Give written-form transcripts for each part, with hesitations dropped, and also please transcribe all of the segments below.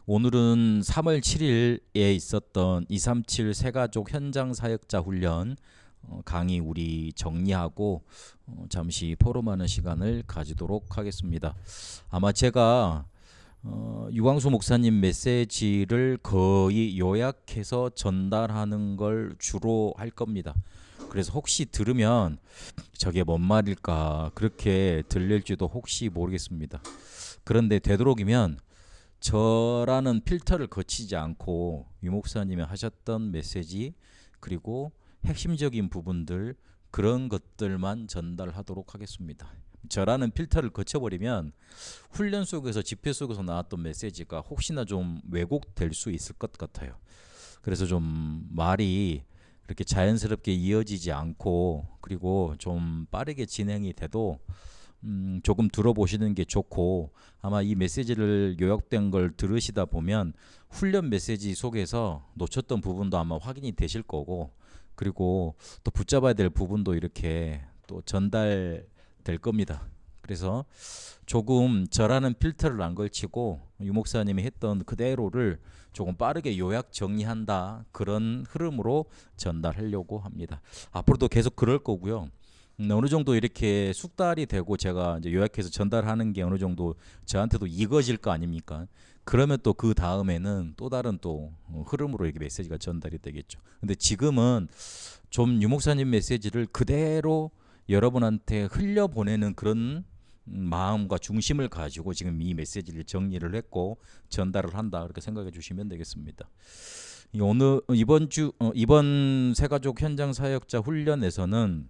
오늘은 3월 7일에 있었던 237 새가족 현장 사역자 훈련 강의 우리 정리하고 잠시 포럼하는 시간을 가지도록 하겠습니다. 아마 제가 유광수 목사님 메시지를 거의 요약해서 전달하는 걸 주로 할 겁니다. 그래서 혹시 들으면 저게 뭔 말일까 그렇게 들릴지도 혹시 모르겠습니다. 그런데 되도록이면 저라는 필터를 거치지 않고 유 목사님이 하셨던 메시지 그리고 핵심적인 부분들 그런 것들만 전달하도록 하겠습니다. 저라는 필터를 거쳐버리면 훈련 속에서 집회 속에서 나왔던 메시지가 혹시나 좀 왜곡될 수 있을 것 같아요. 그래서 좀 말이 그렇게 자연스럽게 이어지지 않고 그리고 좀 빠르게 진행이 돼도 조금 들어보시는 게 좋고, 아마 이 메시지를 요약된 걸 들으시다 보면 훈련 메시지 속에서 놓쳤던 부분도 아마 확인이 되실 거고, 그리고 또 붙잡아야 될 부분도 이렇게 또 전달될 겁니다. 그래서 조금 저라는 필터를 안 걸치고 유 목사님이 했던 그대로를 조금 빠르게 요약 정리한다, 그런 흐름으로 전달하려고 합니다. 앞으로도 계속 그럴 거고요. 어느 정도 이렇게 숙달이 되고 제가 이제 요약해서 전달하는 게 어느 정도 저한테도 익어질 거 아닙니까? 그러면 또 그 다음에는 또 다른 또 흐름으로 이렇게 메시지가 전달이 되겠죠. 근데 지금은 좀 유 목사님 메시지를 그대로 여러분한테 흘려보내는 그런 마음과 중심을 가지고 지금 이 메시지를 정리를 했고 전달을 한다, 그렇게 생각해 주시면 되겠습니다. 이번 새가족 현장 사역자 훈련에서는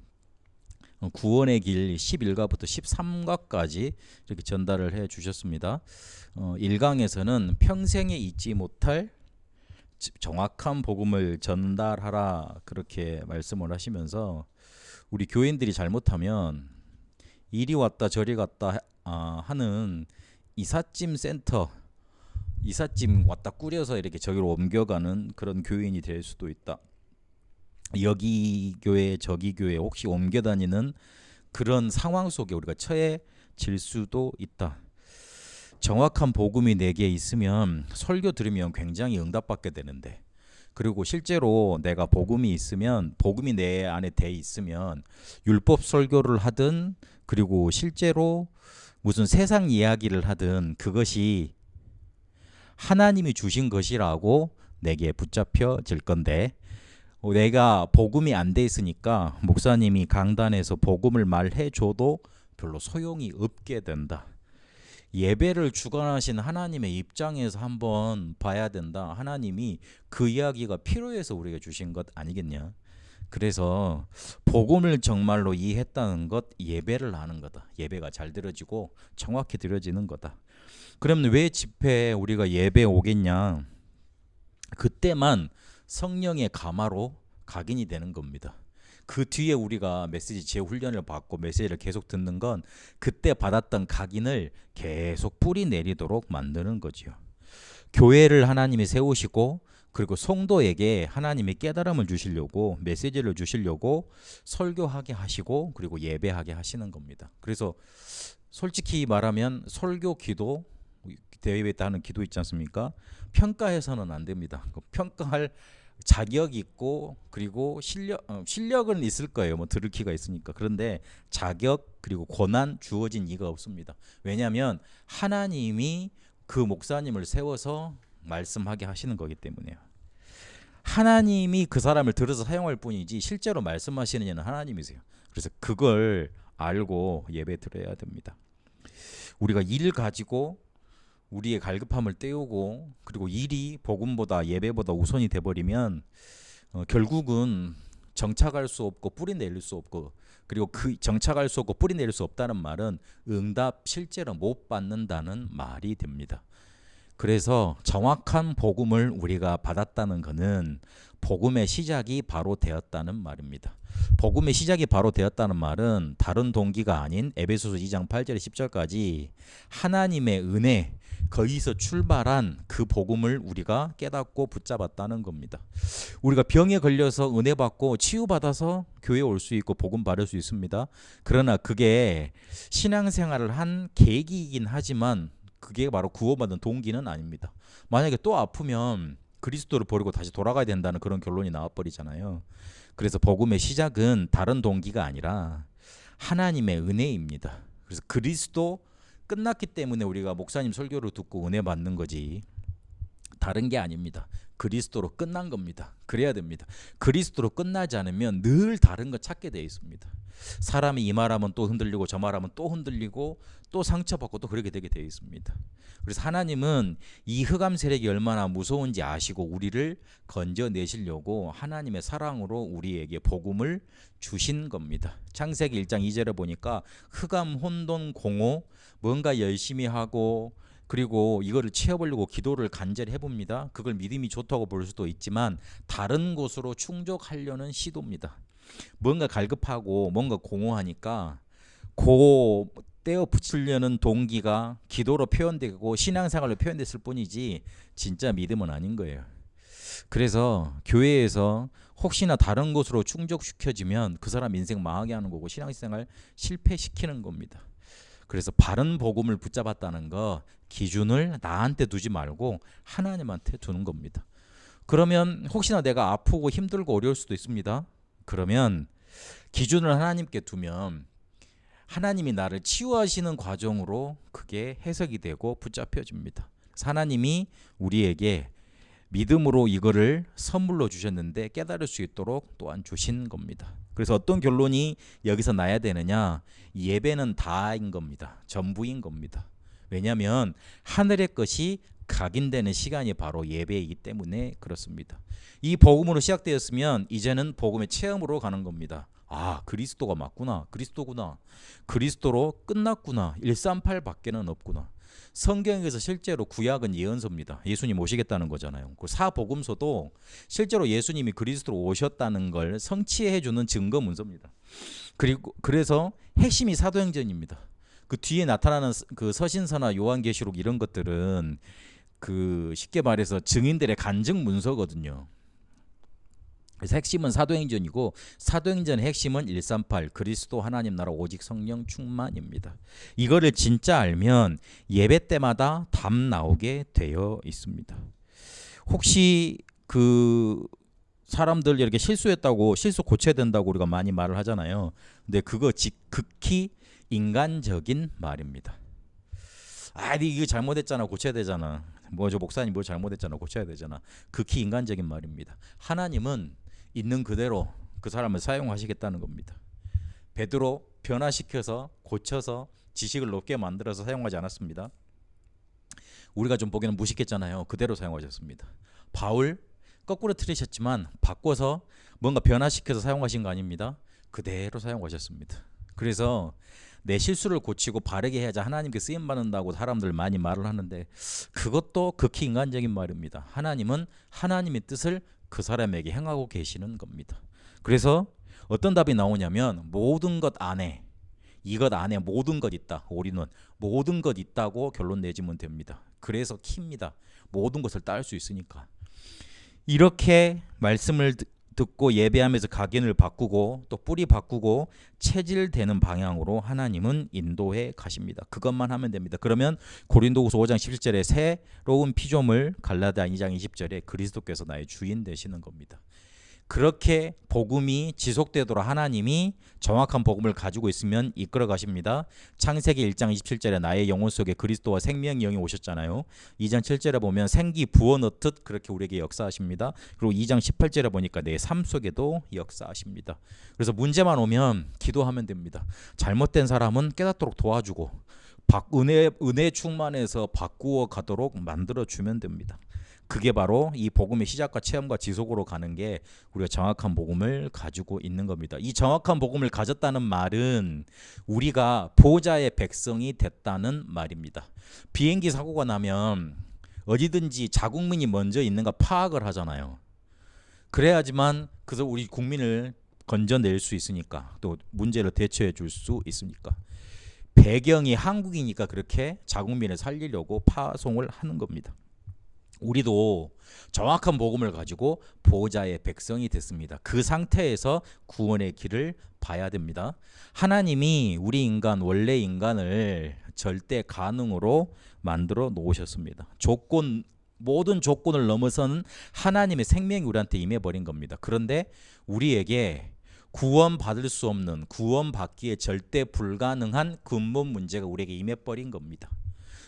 구원의 길 11가부터 13가까지 이렇게 전달을 해 주셨습니다. 1강에서는 평생에 잊지 못할 정확한 복음을 전달하라, 그렇게 말씀을 하시면서 우리 교인들이 잘못하면 이리 왔다 저리 갔다 하는 이삿짐 센터, 이삿짐 왔다 꾸려서 이렇게 저기로 옮겨가는 그런 교인이 될 수도 있다. 여기 교회 저기 교회 혹시 옮겨 다니는 그런 상황 속에 우리가 처해질 수도 있다. 정확한 복음이 내게 있으면 설교 들으면 굉장히 응답받게 되는데, 그리고 실제로 내가 복음이 있으면, 복음이 내 안에 돼 있으면 율법 설교를 하든 그리고 실제로 무슨 세상 이야기를 하든 그것이 하나님이 주신 것이라고 내게 붙잡혀질 건데, 내가 복음이 안 돼 있으니까 목사님이 강단에서 복음을 말해줘도 별로 소용이 없게 된다. 예배를 주관하신 하나님의 입장에서 한번 봐야 된다. 하나님이 그 이야기가 필요해서 우리가 주신 것 아니겠냐. 그래서 복음을 정말로 이해했다는 것, 예배를 하는 거다. 예배가 잘 드려지고 정확히 드려지는 거다. 그러면 왜 집회에 우리가 예배 오겠냐. 그때만 성령의 감화로 각인이 되는 겁니다. 그 뒤에 우리가 메시지 재훈련을 받고 메시지를 계속 듣는 건 그때 받았던 각인을 계속 뿌리 내리도록 만드는 거지요. 교회를 하나님이 세우시고 그리고 성도에게 하나님이 깨달음을 주시려고, 메시지를 주시려고 설교하게 하시고 그리고 예배하게 하시는 겁니다. 그래서 솔직히 말하면 설교 기도, 대회 때 하는 기도 있지 않습니까? 평가해서는 안 됩니다. 평가할 자격 있고 그리고 실력은 있을 거예요. 뭐 들을 기가 있으니까. 그런데 자격 그리고 권한 주어진 이가 없습니다. 왜냐하면 하나님이 그 목사님을 세워서 말씀하게 하시는 거기 때문에요. 하나님이 그 사람을 들어서 사용할 뿐이지 실제로 말씀하시는 이는 하나님이세요. 그래서 그걸 알고 예배 드려야 됩니다. 우리가 일 가지고 우리의 갈급함을 때우고 그리고 일이 복음보다 예배보다 우선이 돼버리면 결국은 정착할 수 없고 뿌리 내릴 수 없고, 그리고 그 정착할 수 없고 뿌리 내릴 수 없다는 말은 응답 실제로 못 받는다는 말이 됩니다. 그래서 정확한 복음을 우리가 받았다는 것은 복음의 시작이 바로 되었다는 말입니다. 복음의 시작이 바로 되었다는 말은 다른 동기가 아닌 에베소서 2장 8절 10절까지 하나님의 은혜, 거기서 출발한 그 복음을 우리가 깨닫고 붙잡았다는 겁니다. 우리가 병에 걸려서 은혜 받고 치유받아서 교회에 올 수 있고 복음 받을 수 있습니다. 그러나 그게 신앙생활을 한 계기이긴 하지만 그게 바로 구원받는 동기는 아닙니다. 만약에 또 아프면 그리스도를 버리고 다시 돌아가야 된다는 그런 결론이 나와버리잖아요. 그래서 복음의 시작은 다른 동기가 아니라 하나님의 은혜입니다. 그래서 그리스도 끝났기 때문에 우리가 목사님 설교를 듣고 은혜 받는 거지 다른 게 아닙니다. 그리스도로 끝난 겁니다. 그래야 됩니다. 그리스도로 끝나지 않으면 늘 다른 거 찾게 되어 있습니다. 사람이 이 말하면 또 흔들리고 저 말하면 또 흔들리고 또 상처받고 또 그렇게 되게 되어 있습니다. 그래서 하나님은 이 흑암 세력이 얼마나 무서운지 아시고 우리를 건져내시려고 하나님의 사랑으로 우리에게 복음을 주신 겁니다. 창세기 1장 2절에 보니까 흑암 혼돈 공허 뭔가 열심히 하고 그리고 이거를 채워보려고 기도를 간절히 해봅니다. 그걸 믿음이 좋다고 볼 수도 있지만 다른 곳으로 충족하려는 시도입니다. 뭔가 갈급하고 뭔가 공허하니까 고 떼어 붙이려는 동기가 기도로 표현되고 신앙생활로 표현됐을 뿐이지 진짜 믿음은 아닌 거예요. 그래서 교회에서 혹시나 다른 곳으로 충족시켜지면 그 사람 인생 망하게 하는 거고 신앙생활 실패시키는 겁니다. 그래서 바른 복음을 붙잡았다는 거 기준을 나한테 두지 말고 하나님한테 두는 겁니다. 그러면 혹시나 내가 아프고 힘들고 어려울 수도 있습니다. 그러면 기준을 하나님께 두면 하나님이 나를 치유하시는 과정으로 그게 해석이 되고 붙잡혀집니다. 하나님이 우리에게 믿음으로 이거를 선물로 주셨는데 깨달을 수 있도록 또한 주신 겁니다. 그래서 어떤 결론이 여기서 나야 되느냐? 예배는 다인 겁니다. 전부인 겁니다. 왜냐하면 하늘의 것이 각인되는 시간이 바로 예배이기 때문에 그렇습니다. 이 복음으로 시작되었으면 이제는 복음의 체험으로 가는 겁니다. 아, 그리스도가 맞구나. 그리스도구나. 그리스도로 끝났구나. 138 밖에는 없구나. 성경에서 실제로 구약은 예언서입니다. 예수님 오시겠다는 거잖아요. 그 사복음서도 실제로 예수님이 그리스도로 오셨다는 걸 성취해 주는 증거 문서입니다. 그리고 그래서 핵심이 사도행전입니다. 그 뒤에 나타나는 그 서신서나 요한계시록 이런 것들은 그 쉽게 말해서 증인들의 간증 문서거든요. 그래서 핵심은 사도행전이고 사도행전의 핵심은 138 그리스도 하나님 나라 오직 성령 충만입니다. 이거를 진짜 알면 예배 때마다 답 나오게 되어 있습니다. 혹시 그 사람들 이렇게 실수했다고 실수 고쳐야 된다고 우리가 많이 말을 하잖아요. 근데 그거 극히 인간적인 말입니다. 아, 네 이거 잘못했잖아 고쳐야 되잖아. 뭐 저 목사님 뭐 잘못했잖아 고쳐야 되잖아. 극히 인간적인 말입니다. 하나님은 있는 그대로 그 사람을 사용하시겠다는 겁니다. 베드로 변화시켜서 고쳐서 지식을 높게 만들어서 사용하지 않았습니다. 우리가 좀 보기에는 무식했잖아요. 그대로 사용하셨습니다. 바울 거꾸로 틀으셨지만 바꿔서 뭔가 변화시켜서 사용하신 거 아닙니다. 그대로 사용하셨습니다. 그래서 내 실수를 고치고 바르게 해야지 하나님께 쓰임받는다고 사람들 많이 말을 하는데 그것도 극히 인간적인 말입니다. 하나님은 하나님의 뜻을 그 사람에게 행하고 계시는 겁니다. 그래서 어떤 답이 나오냐면 모든 것 안에 이것 안에 모든 것 있다. 올인원 모든 것 있다고 결론 내지면 됩니다. 그래서 키입니다. 모든 것을 따를 수 있으니까. 이렇게 말씀을 듣고 예배하면서 각인을 바꾸고 또 뿌리 바꾸고 체질되는 방향으로 하나님은 인도해 가십니다. 그것만 하면 됩니다. 그러면 고린도후서 5장 17절에 새로운 피조물 갈라디아 2장 20절에 그리스도께서 나의 주인 되시는 겁니다. 그렇게 복음이 지속되도록 하나님이 정확한 복음을 가지고 있으면 이끌어 가십니다. 창세기 1장 27절에 나의 영혼 속에 그리스도와 생명의 영이 오셨잖아요. 2장 7절에 보면 생기 부어넣듯 그렇게 우리에게 역사하십니다. 그리고 2장 18절에 보니까 내 삶 속에도 역사하십니다. 그래서 문제만 오면 기도하면 됩니다. 잘못된 사람은 깨닫도록 도와주고 은혜 충만해서 바꾸어 가도록 만들어주면 됩니다. 그게 바로 이 복음의 시작과 체험과 지속으로 가는 게 우리가 정확한 복음을 가지고 있는 겁니다. 이 정확한 복음을 가졌다는 말은 우리가 보호자의 백성이 됐다는 말입니다. 비행기 사고가 나면 어디든지 자국민이 먼저 있는가 파악을 하잖아요. 그래야지만 그래서 우리 국민을 건져낼 수 있으니까 또 문제를 대처해 줄 수 있으니까. 배경이 한국이니까 그렇게 자국민을 살리려고 파송을 하는 겁니다. 우리도 정확한 복음을 가지고 보호자의 백성이 됐습니다. 그 상태에서 구원의 길을 봐야 됩니다. 하나님이 우리 인간, 원래 인간을 절대 가능으로 만들어 놓으셨습니다. 모든 조건을 넘어서는 하나님의 생명이 우리한테 임해버린 겁니다. 그런데 우리에게 구원받을 수 없는, 구원받기에 절대 불가능한 근본 문제가 우리에게 임해버린 겁니다.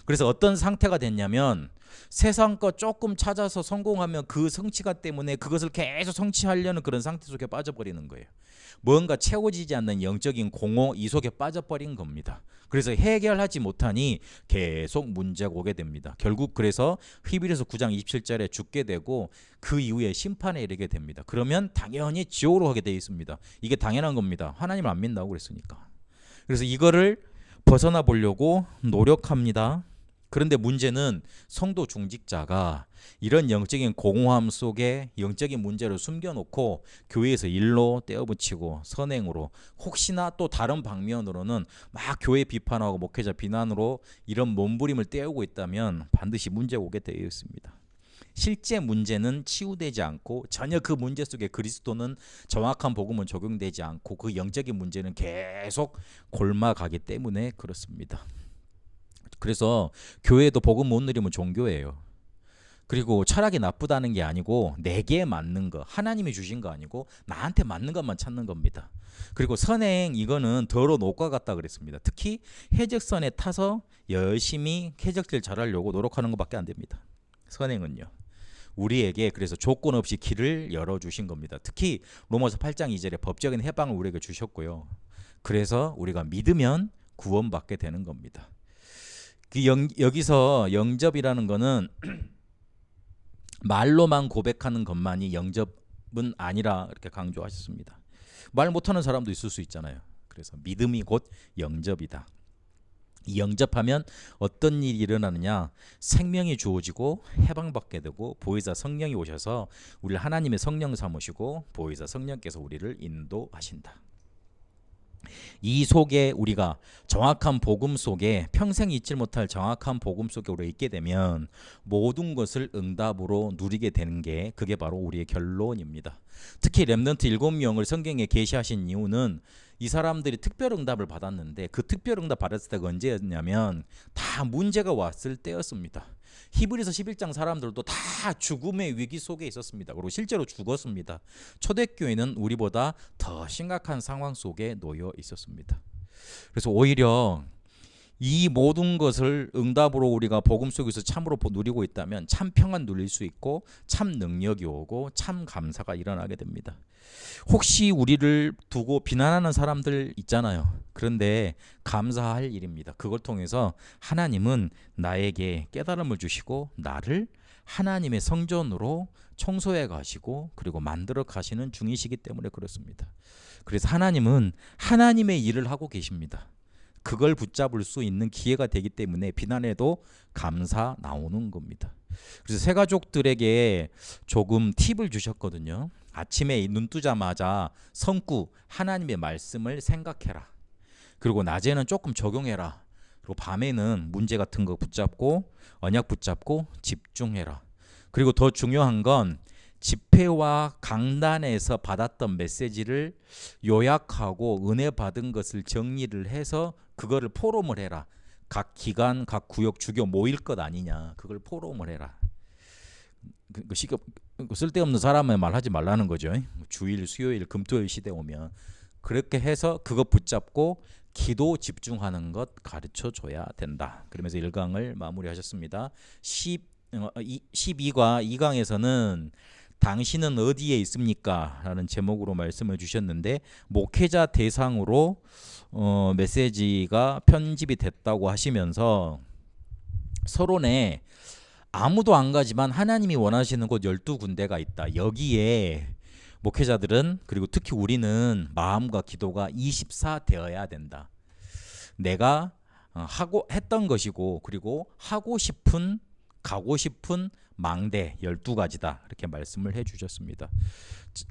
그래서 어떤 상태가 됐냐면 세상 거 조금 찾아서 성공하면 그 성취가 때문에 그것을 계속 성취하려는 그런 상태 속에 빠져버리는 거예요. 뭔가 채워지지 않는 영적인 공허, 이 속에 빠져버린 겁니다. 그래서 해결하지 못하니 계속 문제가 오게 됩니다. 결국 그래서 히브리서 9장 27절에 죽게 되고 그 이후에 심판에 이르게 됩니다. 그러면 당연히 지옥으로 가게 되어 있습니다. 이게 당연한 겁니다. 하나님을 안 믿는다고 그랬으니까. 그래서 이거를 벗어나 보려고 노력합니다. 그런데 문제는 성도 중직자가 이런 영적인 공허함 속에 영적인 문제를 숨겨놓고 교회에서 일로 떼어붙이고 선행으로 혹시나 또 다른 방면으로는 막 교회 비판하고 목회자 비난으로 이런 몸부림을 떼우고 있다면 반드시 문제가 오게 되어 있습니다. 실제 문제는 치유되지 않고 전혀 그 문제 속에 그리스도는 정확한 복음은 적용되지 않고 그 영적인 문제는 계속 골마가기 때문에 그렇습니다. 그래서 교회도 복음 못 누리면 종교예요. 그리고 철학이 나쁘다는 게 아니고 내게 맞는 거, 하나님이 주신 거 아니고 나한테 맞는 것만 찾는 겁니다. 그리고 선행, 이거는 더러 녹과 같다 그랬습니다. 특히 해적선에 타서 열심히 해적질 잘하려고 노력하는 것밖에 안 됩니다. 선행은요. 우리에게 그래서 조건 없이 길을 열어주신 겁니다. 특히 로마서 8장 2절에 법적인 해방을 우리에게 주셨고요. 그래서 우리가 믿으면 구원받게 되는 겁니다. 여기서 영접이라는 거는 말로만 고백하는 것만이 영접은 아니라 이렇게 강조하셨습니다. 말 못하는 사람도 있을 수 있잖아요. 그래서 믿음이 곧 영접이다. 이 영접하면 어떤 일이 일어나느냐, 생명이 주어지고 해방받게 되고 보혜사 성령이 오셔서 우리를 하나님의 성령 삼으시고 보혜사 성령께서 우리를 인도하신다. 이 속에 우리가 정확한 복음 속에 평생 잊지 못할 정확한 복음 속에 우리가 있게 되면 모든 것을 응답으로 누리게 되는 게 그게 바로 우리의 결론입니다. 특히 렘넌트 7명을 성경에 계시하신 이유는 이 사람들이 특별 응답을 받았는데 그 특별 응답 받았을 때가 언제였냐면 다 문제가 왔을 때였습니다. 히브리서 11장 사람들도 다 죽음의 위기 속에 있었습니다. 그리고 실제로 죽었습니다. 초대교회는 우리보다 더 심각한 상황 속에 놓여 있었습니다. 그래서 오히려 이 모든 것을 응답으로 우리가 복음 속에서 참으로 누리고 있다면 참 평안 누릴 수 있고 참 능력이 오고 참 감사가 일어나게 됩니다. 혹시 우리를 두고 비난하는 사람들 있잖아요. 그런데 감사할 일입니다. 그걸 통해서 하나님은 나에게 깨달음을 주시고 나를 하나님의 성전으로 청소해 가시고 그리고 만들어 가시는 중이시기 때문에 그렇습니다. 그래서 하나님은 하나님의 일을 하고 계십니다. 그걸 붙잡을 수 있는 기회가 되기 때문에 비난에도 감사 나오는 겁니다. 그래서 새 가족들에게 조금 팁을 주셨거든요. 아침에 눈 뜨자마자 성구 하나님의 말씀을 생각해라. 그리고 낮에는 조금 적용해라. 그리고 밤에는 문제 같은 거 붙잡고 언약 붙잡고 집중해라. 그리고 더 중요한 건 집회와 강단에서 받았던 메시지를 요약하고 은혜 받은 것을 정리를 해서 그거를 포럼을 해라. 각 기관, 각 구역, 주교 모일 것 아니냐. 그걸 포럼을 해라. 쓸데없는 사람의 말 하지 말라는 거죠. 주일, 수요일, 금토일 시대 오면 그렇게 해서 그거 붙잡고 기도 집중하는 것 가르쳐 줘야 된다. 그러면서 1강을 마무리하셨습니다. 12과 2강에서는 당신은 어디에 있습니까? 라는 제목으로 말씀을 주셨는데 목회자 대상으로 메시지가 편집이 됐다고 하시면서 서론에 아무도 안 가지만 하나님이 원하시는 곳 12군데가 있다. 여기에 목회자들은 그리고 특히 우리는 마음과 기도가 24 되어야 된다. 내가 하고 했던 것이고 그리고 하고 싶은 가고 싶은 망대 12가지다 이렇게 말씀을 해주셨습니다.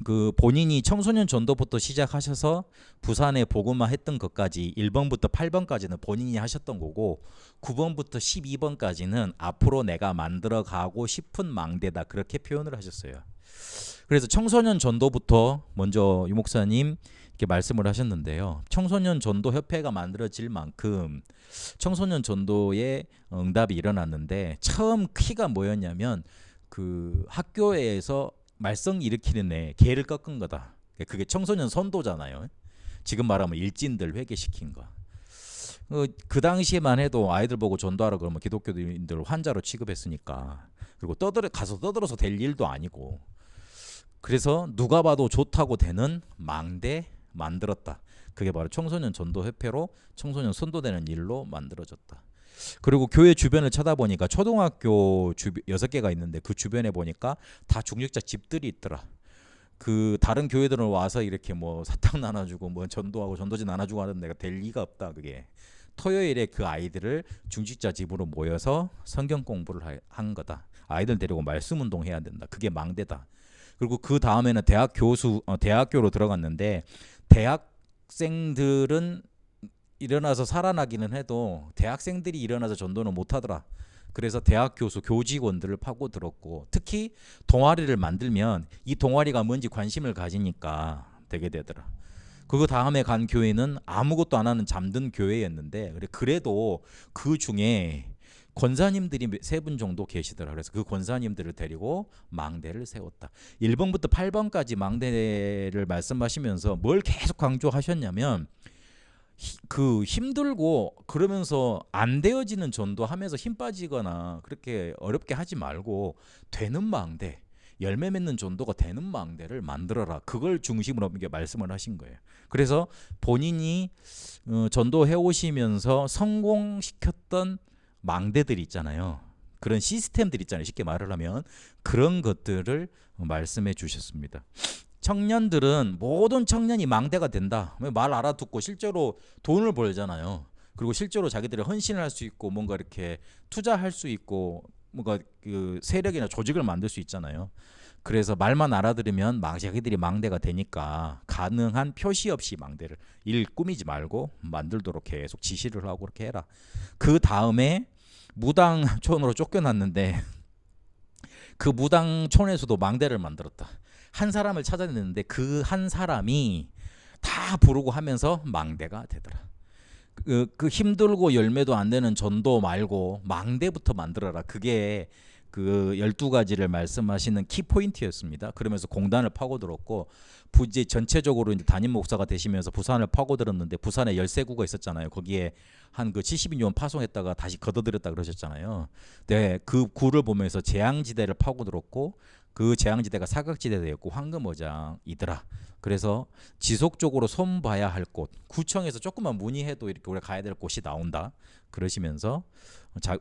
그 본인이 청소년 전도부터 시작하셔서 부산에 복음화 했던 것까지 1번부터 8번까지는 본인이 하셨던 거고 9번부터 12번까지는 앞으로 내가 만들어 가고 싶은 망대다 그렇게 표현을 하셨어요. 그래서 청소년 전도부터 먼저 유 목사님 이렇게 말씀을 하셨는데요. 청소년 전도 협회가 만들어질 만큼 청소년 전도에 응답이 일어났는데 처음 키가 뭐였냐면 그 학교에서 말썽 일으키는 애 개를 꺾은 거다. 그게 청소년 선도잖아요. 지금 말하면 일진들 회개시킨 거. 그 당시에만 해도 아이들 보고 전도하라 그러면 기독교인들 환자로 취급했으니까. 그리고 가서 떠들어서 될 일도 아니고. 그래서 누가 봐도 좋다고 되는 망대 만들었다. 그게 바로 청소년 전도협회로 청소년 선도되는 일로 만들어졌다. 그리고 교회 주변을 찾아보니까 초등학교 6개가 있는데 그 주변에 보니까 다 중직자 집들이 있더라. 그 다른 교회들은 와서 이렇게 뭐 사탕 나눠주고 뭐 전도하고 전도지 나눠주고 하는 데가 될 리가 없다. 그게 토요일에 그 아이들을 중직자 집으로 모여서 성경 공부를 한 거다. 아이들 데리고 말씀 운동 해야 된다. 그게 망대다. 그리고 그 다음에는 대학교로 들어갔는데 대학생들은 일어나서 살아나기는 해도 대학생들이 일어나서 전도는 못하더라. 그래서 대학 교수, 교직원들을 파고들었고 특히 동아리를 만들면 이 동아리가 뭔지 관심을 가지니까 되게 되더라. 그 다음에 간 교회는 아무것도 안 하는 잠든 교회였는데 그래도 그 중에 권사님들이 3분 정도 계시더라. 그래서 그 권사님들을 데리고 망대를 세웠다. 1번부터 8번까지 망대를 말씀하시면서 뭘 계속 강조하셨냐면 그 힘들고 그러면서 안 되어지는 전도하면서 힘 빠지거나 그렇게 어렵게 하지 말고 되는 망대, 열매 맺는 전도가 되는 망대를 만들어라. 그걸 중심으로 이렇게 말씀을 하신 거예요. 그래서 본인이 전도해 오시면서 성공시켰던 망대들 있잖아요. 그런 시스템들 있잖아요. 쉽게 말을 하면 그런 것들을 말씀해 주셨습니다. 청년들은 모든 청년이 망대가 된다. 말 알아듣고 실제로 돈을 벌잖아요. 그리고 실제로 자기들이 헌신을 할 수 있고 뭔가 이렇게 투자할 수 있고 뭔가 그 세력이나 조직을 만들 수 있잖아요. 그래서 말만 알아들으면 자기들이 망대가 되니까 가능한 표시 없이 망대를 일 꾸미지 말고 만들도록 계속 지시를 하고 그렇게 해라. 그 다음에 무당촌으로 쫓겨났는데 그 무당촌에서도 망대를 만들었다. 한 사람을 찾아냈는데 그 한 사람이 다 부르고 하면서 망대가 되더라. 그 힘들고 열매도 안 되는 전도 말고 망대부터 만들어라. 그게 그 12가지를 말씀하시는 키포인트였습니다. 그러면서 공단을 파고들었고 부지 전체적으로 이제 담임 목사가 되시면서 부산을 파고들었는데 부산에 13구가 있었잖아요. 거기에 한 그 70인용 파송했다가 다시 걷어들였다 그러셨잖아요. 네, 그 구를 보면서 재앙지대를 파고들었고 그 재앙지대가 사각지대였고 황금어장이더라. 그래서 지속적으로 손봐야 할 곳, 구청에서 조금만 문의해도 이렇게 우리가 가야 될 곳이 나온다. 그러시면서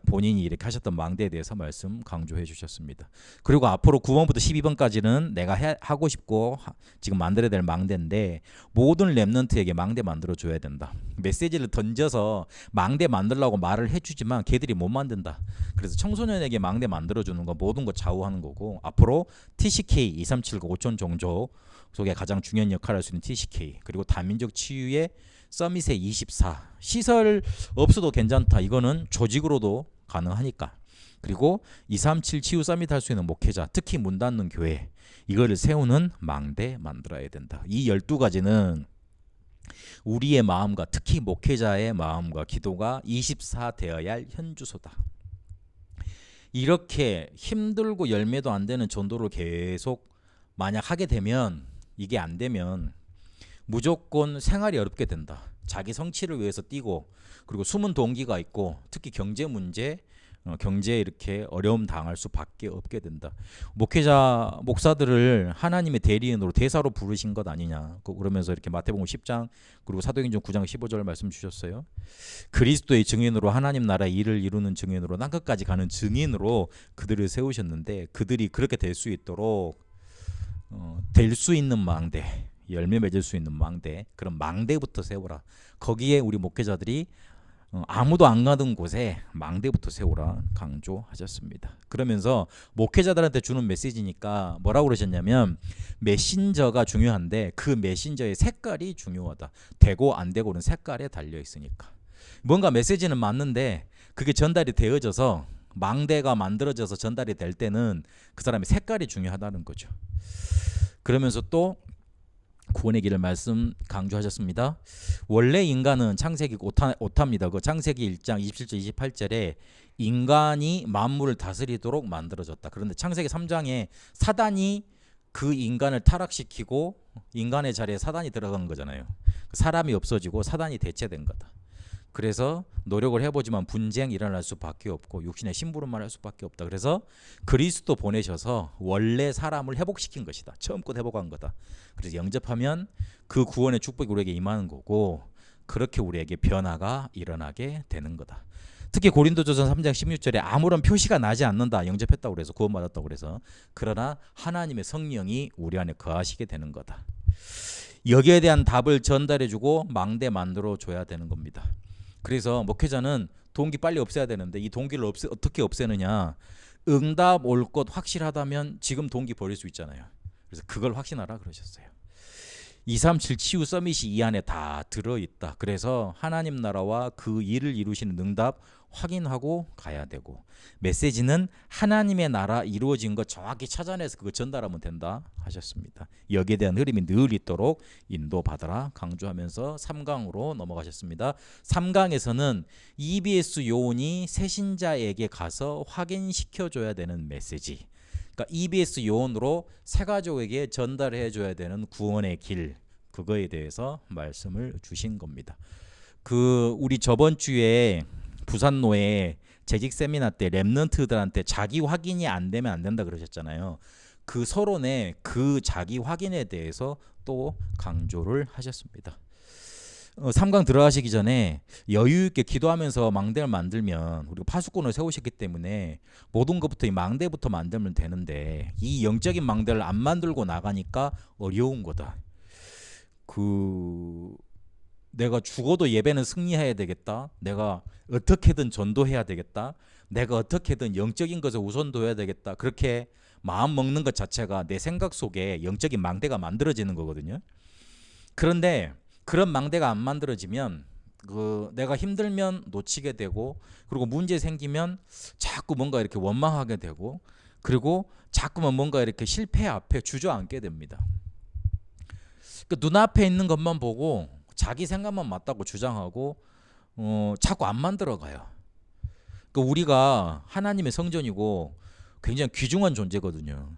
본인이 이렇게 하셨던 망대에 대해서 말씀 강조해 주셨습니다. 그리고 앞으로 9번부터 12번까지는 내가 하고 싶고 지금 만들어야 될 망대인데 모든 랩런트에게 망대 만들어 줘야 된다. 메시지를 던져서 망대 만들라고 말을 해주지만 걔들이 못 만든다. 그래서 청소년에게 망대 만들어 주는 건 모든 것 좌우하는 거고 앞으로 TCK 2379 오천 종족 속에 가장 중요한 역할을 할 수 있는 TCK 그리고 다민족 치유의 서밋의 24 시설 없어도 괜찮다. 이거는 조직으로도 가능하니까. 그리고 237 치유 서밋 할 수 있는 목회자 특히 문 닫는 교회 이거를 세우는 망대 만들어야 된다. 이 12가지는 우리의 마음과 특히 목회자의 마음과 기도가 24 되어야 할 현주소다. 이렇게 힘들고 열매도 안 되는 전도를 계속 만약 하게 되면 이게 안 되면 무조건 생활이 어렵게 된다. 자기 성취를 위해서 뛰고 그리고 숨은 동기가 있고 특히 경제 문제, 경제에 이렇게 어려움 당할 수밖에 없게 된다. 목사들을 하나님의 대리인으로 대사로 부르신 것 아니냐. 그러면서 이렇게 마태복음 10장 그리고 사도행전 9장 15절 말씀 주셨어요. 그리스도의 증인으로 하나님 나라의 일을 이루는 증인으로 땅끝까지 가는 증인으로 그들을 세우셨는데 그들이 그렇게 될 수 있도록 될 수 있는 망대 열매 맺을 수 있는 망대 그런 망대부터 세워라. 거기에 우리 목회자들이 아무도 안 가던 곳에 망대부터 세우라 강조하셨습니다. 그러면서 목회자들한테 주는 메시지니까 뭐라고 그러셨냐면 메신저가 중요한데 그 메신저의 색깔이 중요하다. 되고 안 되고는 색깔에 달려 있으니까. 뭔가 메시지는 맞는데 그게 전달이 되어져서 망대가 만들어져서 전달이 될 때는 그 사람의 색깔이 중요하다는 거죠. 그러면서 또 구원의 길을 말씀 강조하셨습니다. 원래 인간은 창세기 오타입니다. 그 창세기 1장 27절 28절에 인간이 만물을 다스리도록 만들어졌다. 그런데 창세기 3장에 사단이 그 인간을 타락시키고 인간의 자리에 사단이 들어간 거잖아요. 사람이 없어지고 사단이 대체된 거다. 그래서 노력을 해보지만 분쟁이 일어날 수밖에 없고 육신의 심부름만 할 수밖에 없다. 그래서 그리스도 보내셔서 원래 사람을 회복시킨 것이다. 처음껏 회복한 거다. 그래서 영접하면 그 구원의 축복이 우리에게 임하는 거고 그렇게 우리에게 변화가 일어나게 되는 거다. 특히 고린도전서 3장 16절에 아무런 표시가 나지 않는다. 영접했다고 그래서 구원받았다고 그래서 그러나 하나님의 성령이 우리 안에 거하시게 되는 거다. 여기에 대한 답을 전달해주고 망대 만들어 줘야 되는 겁니다. 그래서 목회자는 동기 빨리 없애야 되는데 이 동기를 어떻게 없애느냐. 응답 올 것 확실하다면 지금 동기 버릴 수 있잖아요. 그래서 그걸 확신하라 그러셨어요. 237 치유 서밋이 이 안에 다 들어있다. 그래서 하나님 나라와 그 일을 이루시는 응답 확인하고 가야 되고 메시지는 하나님의 나라 이루어진 것 정확히 찾아내서 그거 전달하면 된다 하셨습니다. 여기에 대한 흐름이 늘 있도록 인도받아라 강조하면서 3강으로 넘어가셨습니다. 3강에서는 EBS 요원이 새신자에게 가서 확인시켜줘야 되는 메시지, 그러니까 EBS 요원으로 새가족에게 전달해줘야 되는 구원의 길, 그거에 대해서 말씀을 주신 겁니다. 우리 저번 주에 부산노회 재직 세미나 때 랩런트들한테 자기 확인이 안 되면 안 된다 그러셨잖아요. 그 서론에 그 자기 확인에 대해서 또 강조를 하셨습니다. 3강 들어가시기 전에 여유 있게 기도하면서 망대를 만들면 우리가 파수꾼을 세우셨기 때문에 모든 것부터 이 망대부터 만들면 되는데 이 영적인 망대를 안 만들고 나가니까 어려운 거다. 내가 죽어도 예배는 승리해야 되겠다. 내가 어떻게든 전도해야 되겠다. 내가 어떻게든 영적인 것에 우선둬야 되겠다. 그렇게 마음 먹는 것 자체가 내 생각 속에 영적인 망대가 만들어지는 거거든요. 그런데 그런 망대가 안 만들어지면 내가 힘들면 놓치게 되고 그리고 문제 생기면 자꾸 뭔가 이렇게 원망하게 되고 그리고 자꾸만 뭔가 이렇게 실패 앞에 주저앉게 됩니다. 눈앞에 있는 것만 보고 자기 생각만 맞다고 주장하고 자꾸 안 만들어가요. 우리가 하나님의 성전이고 굉장히 귀중한 존재거든요.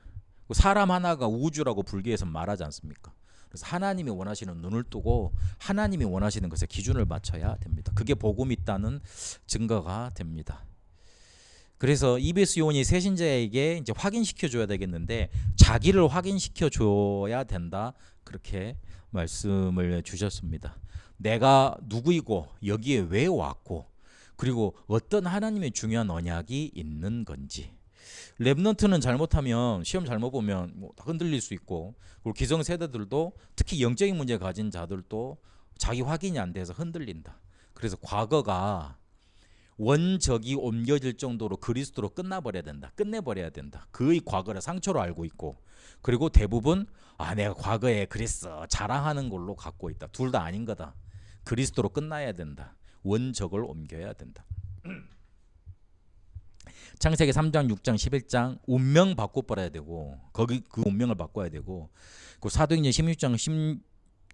사람 하나가 우주라고 불교에서 말하지 않습니까? 그래서 하나님이 원하시는 눈을 뜨고 하나님이 원하시는 것에 기준을 맞춰야 됩니다. 그게 복음이 있다는 증거가 됩니다. 그래서 EBS 요원이 새신자에게 이제 확인시켜 줘야 되겠는데 자기를 확인시켜 줘야 된다. 그렇게 말씀을 주셨습니다. 내가 누구이고 여기에 왜 왔고 그리고 어떤 하나님의 중요한 언약이 있는 건지. 랩넌트는 잘못하면 시험 잘못 보면 뭐 흔들릴 수 있고 그리고 기성세대들도 특히 영적인 문제 가진 자들도 자기 확인이 안 돼서 흔들린다. 그래서 과거가 원적이 옮겨질 정도로 그리스도로 끝내버려야 된다. 그의 과거를 상처로 알고 있고 그리고 대부분 내가 과거에 그랬어 자랑하는 걸로 갖고 있다. 둘 다 아닌 거다. 그리스도로 끝나야 된다. 원적을 옮겨야 된다. 창세기 3장, 6장, 11장 운명 바꿔버려야 되고 거기 그 운명을 바꿔야 되고 그 사도행전 16장,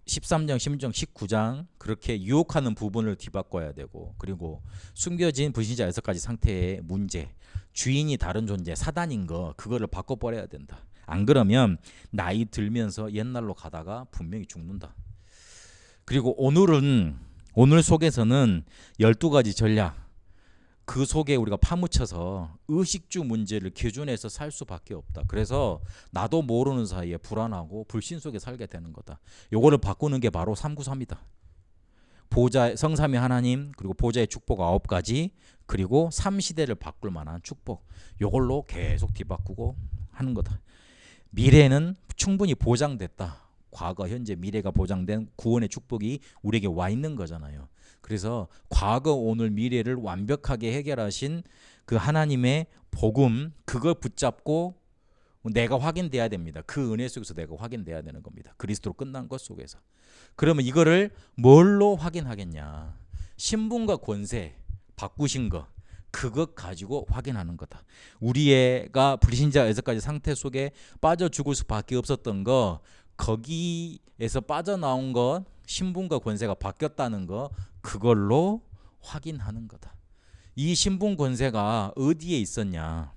13장, 16장, 19장 그렇게 유혹하는 부분을 뒤바꿔야 되고 그리고 숨겨진 불신자 6가지 상태의 문제, 주인이 다른 존재, 사단인 거 그거를 바꿔버려야 된다. 안 그러면 나이 들면서 옛날로 가다가 분명히 죽는다. 그리고 오늘 속에서는 12가지 전략 그 속에 우리가 파묻혀서 의식주 문제를 기준해서 살 수밖에 없다. 그래서 나도 모르는 사이에 불안하고 불신 속에 살게 되는 거다. 요거를 바꾸는 게 바로 393이다. 성삼위 하나님 그리고 보좌의 축복 9가지 그리고 3시대를 바꿀 만한 축복 요걸로 계속 뒤바꾸고 하는 거다. 미래는 충분히 보장됐다. 과거, 현재, 미래가 보장된 구원의 축복이 우리에게 와 있는 거잖아요. 그래서 과거, 오늘, 미래를 완벽하게 해결하신 그 하나님의 복음, 그걸 붙잡고 내가 확인돼야 됩니다. 그 은혜 속에서 내가 확인돼야 되는 겁니다. 그리스도로 끝난 것 속에서. 그러면 이거를 뭘로 확인하겠냐? 신분과 권세 바꾸신 거, 그것 가지고 확인하는 거다. 우리가 불신자 여태까지 상태 속에 빠져 죽을 수밖에 없었던 거, 거기에서 빠져나온 것, 신분과 권세가 바뀌었다는 거, 그걸로 확인하는 거다. 이 신분 권세가 어디에 있었냐?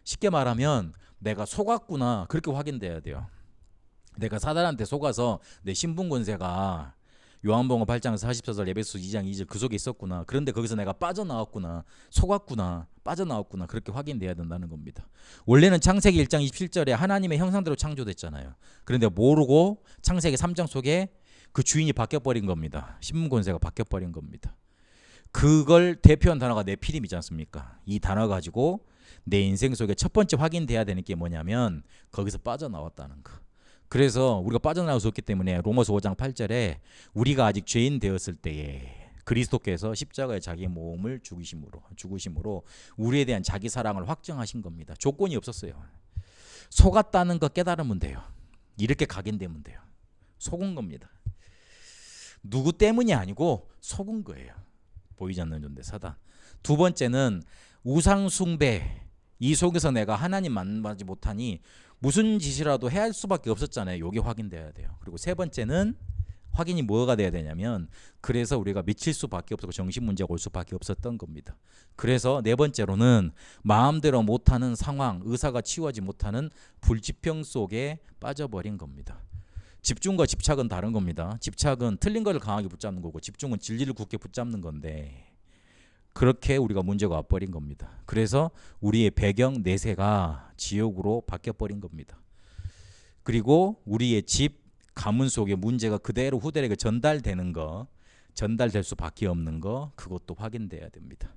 쉽게 말하면 내가 속았구나, 그렇게 확인돼야 돼요. 내가 사단한테 속아서 내 신분 권세가 요한복음 8장 44절, 에베소 2장 2절 그 속에 있었구나. 그런데 거기서 내가 빠져나왔구나, 속았구나, 빠져나왔구나, 그렇게 확인돼야 된다는 겁니다. 원래는 창세기 1장 27절에 하나님의 형상대로 창조됐잖아요. 그런데 모르고 창세기 3장 속에 그 주인이 바뀌어버린 겁니다. 신분 권세가 바뀌어버린 겁니다. 그걸 대표한 단어가 네피림이지 않습니까? 이 단어 가지고 내 인생 속에 첫 번째 확인돼야 되는 게 뭐냐면 거기서 빠져나왔다는 거. 그래서 우리가 빠져나올 수 없기 때문에 로마서 5장 8절에 우리가 아직 죄인 되었을 때에 그리스도께서 십자가에 자기 몸을 죽으심으로 우리에 대한 자기 사랑을 확정하신 겁니다. 조건이 없었어요. 속았다는 거 깨달으면 돼요. 이렇게 각인되면 돼요. 속은 겁니다. 누구 때문이 아니고 속은 거예요. 보이지 않는 존재 사단. 두 번째는 우상 숭배. 이 속에서 내가 하나님 만나지 못하니 무슨 짓이라도 해야 할 수밖에 없었잖아요. 이게 확인돼야 돼요. 그리고 세 번째는 확인이 뭐가 돼야 되냐면 그래서 우리가 미칠 수밖에 없었고 정신 문제가 올 수밖에 없었던 겁니다. 그래서 네 번째로는 마음대로 못하는 상황, 의사가 치유하지 못하는 불지평 속에 빠져버린 겁니다. 집중과 집착은 다른 겁니다. 집착은 틀린 것을 강하게 붙잡는 거고 집중은 진리를 굳게 붙잡는 건데 그렇게 우리가 문제가 와버린 겁니다. 그래서 우리의 배경 내세가 지옥으로 바뀌어버린 겁니다. 그리고 우리의 집 가문 속에 문제가 그대로 후대에게 전달되는 거, 전달될 수밖에 없는 거, 그것도 확인돼야 됩니다.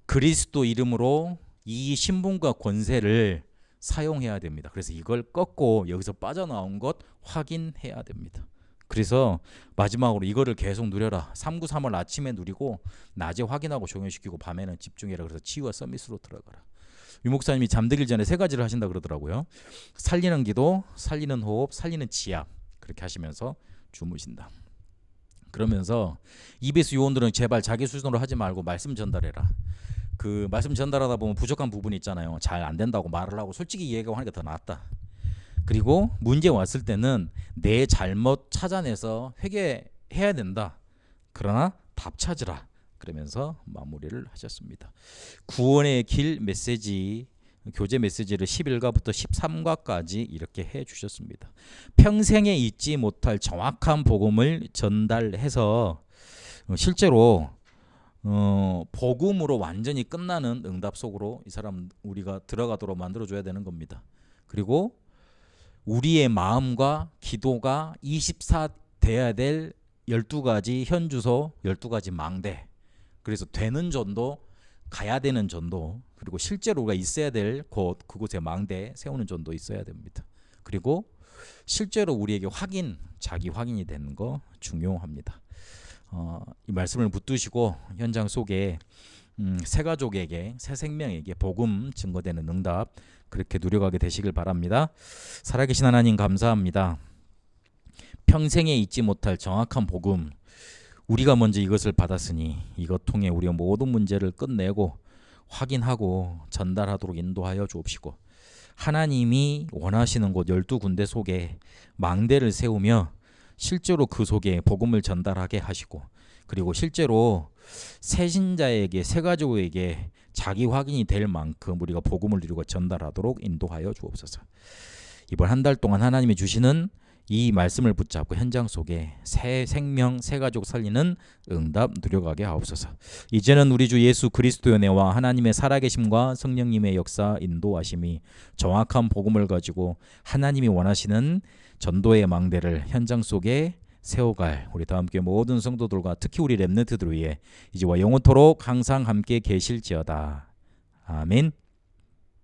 그리스도 이름으로 이 신분과 권세를 사용해야 됩니다. 그래서 이걸 꺾고 여기서 빠져나온 것 확인해야 됩니다. 그래서 마지막으로 이거를 계속 누려라. 393을 아침에 누리고 낮에 확인하고 종료시키고 밤에는 집중해라. 그래서 치유와 서밋으로 들어가라. 유 목사님이 잠들기 전에 세 가지를 하신다 그러더라고요. 살리는 기도, 살리는 호흡, 살리는 지압. 그렇게 하시면서 주무신다. 그러면서 EBS 요원들은 제발 자기 수준으로 하지 말고 말씀 전달해라. 그 말씀 전달하다 보면 부족한 부분이 있잖아요. 잘 안 된다고 말을 하고 솔직히 얘기하고 하니까 더 낫다. 그리고 문제 왔을 때는 내 잘못 찾아내서 회개해야 된다. 그러나 답 찾으라. 그러면서 마무리를 하셨습니다. 구원의 길 메시지, 교재 메시지를 11과부터 13과까지 이렇게 해주셨습니다. 평생에 잊지 못할 정확한 복음을 전달해서 실제로 복음으로 완전히 끝나는 응답 속으로 이 사람 우리가 들어가도록 만들어줘야 되는 겁니다. 그리고 우리의 마음과 기도가 24 돼야 될 12가지 현주소, 12가지 망대. 그래서 되는 전도, 가야 되는 전도, 그리고 실제로 우리가 있어야 될 곳, 그곳에 망대 세우는 전도 있어야 됩니다. 그리고 실제로 우리에게 자기 확인이 되는 거 중요합니다. 이 말씀을 붙드시고 현장 속에 새 가족에게, 새 생명에게 복음 증거되는 응답 그렇게 누려가게 되시길 바랍니다. 살아계신 하나님 감사합니다. 평생에 잊지 못할 정확한 복음, 우리가 먼저 이것을 받았으니 이것 통해 우리의 모든 문제를 끝내고 확인하고 전달하도록 인도하여 주옵시고 하나님이 원하시는 곳 12군데 속에 망대를 세우며 실제로 그 속에 복음을 전달하게 하시고 그리고 실제로 새신자에게 새가족에게 자기 확인이 될 만큼 우리가 복음을 누리고 전달하도록 인도하여 주옵소서. 이번 한 달 동안 하나님이 주시는 이 말씀을 붙잡고 현장 속에 새 생명, 새 가족 살리는 응답 누려가게 하옵소서. 이제는 우리 주 예수 그리스도의 은혜와 하나님의 살아계심과 성령님의 역사 인도하심이 정확한 복음을 가지고 하나님이 원하시는 전도의 망대를 현장 속에 세워갈 우리 다 함께 모든 성도들과 특히 우리 렘넌트들 위해 이제와 영원토록 항상 함께 계실지어다. 아멘.